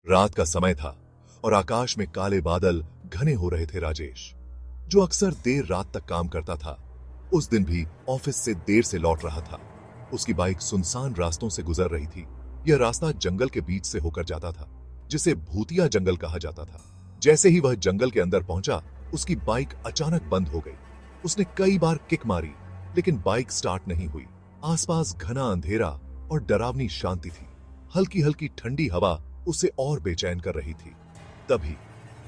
रात का समय था और आकाश में काले बादल घने हो रहे थे। राजेश, जो अक्सर देर रात तक काम करता था, उस दिन भी ऑफिस से देर से लौट रहा था। उसकी बाइक सुनसान रास्तों से गुजर रही थी। यह रास्ता जंगल के बीच से होकर जाता था, जिसे भूतिया जंगल कहा जाता था। जैसे ही वह जंगल के अंदर पहुंचा, उसकी बाइक अचानक बंद हो गई। उसने कई बार किक मारी, लेकिन बाइक स्टार्ट नहीं हुई। आसपास घना अंधेरा और डरावनी शांति थी। हल्की हल्की ठंडी हवा उसे और बेचैन कर रही थी। तभी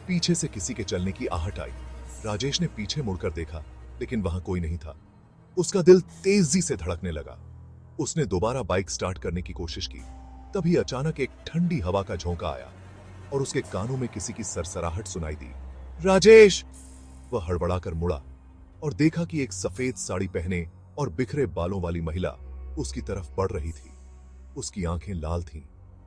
पीछे से किसी के चलने की आहट आई। राजेश ने पीछे मुड़कर देखा, लेकिन वहां कोई नहीं था। उसका दिल तेजी से धड़कने लगा। उसने दोबारा बाइक स्टार्ट करने की कोशिश की। तभी अचानक एक ठंडी हवा का झोंका आया और उसके कानों में किसी की सरसराहट सुनाई दी। राजेश! वह हड़बड़ाकर मुड़ा और देखा कि एक सफेद साड़ी पहने और बिखरे बालों वाली महिला उसकी तरफ बढ़ रही थी। उसकी आंखें लाल थीं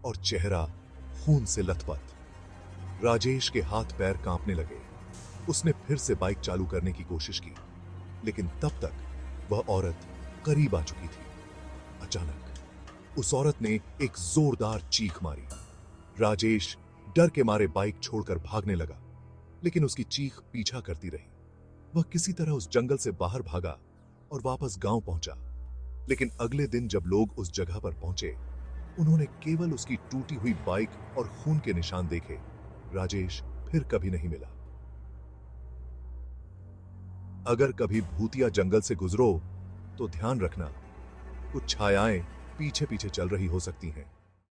और चेहरा खून से लथपथ। राजेश के हाथ पैर कांपने लगे। उसने फिर से बाइक चालू करने की कोशिश की, लेकिन तब तक वह औरत करीब आ चुकी थी। अचानक उस औरत ने एक जोरदार चीख मारी। राजेश डर के मारे बाइक छोड़कर भागने लगा, लेकिन उसकी चीख पीछा करती रही। वह किसी तरह उस जंगल से बाहर भागा और वापस गांव पहुंचा। लेकिन अगले दिन जब लोग उस जगह पर पहुंचे, उन्होंने केवल उसकी टूटी हुई बाइक और खून के निशान देखे। राजेश फिर कभी नहीं मिला। अगर कभी भूतिया जंगल से गुजरो तो ध्यान रखना, कुछ छायाएं पीछे पीछे चल रही हो सकती हैं।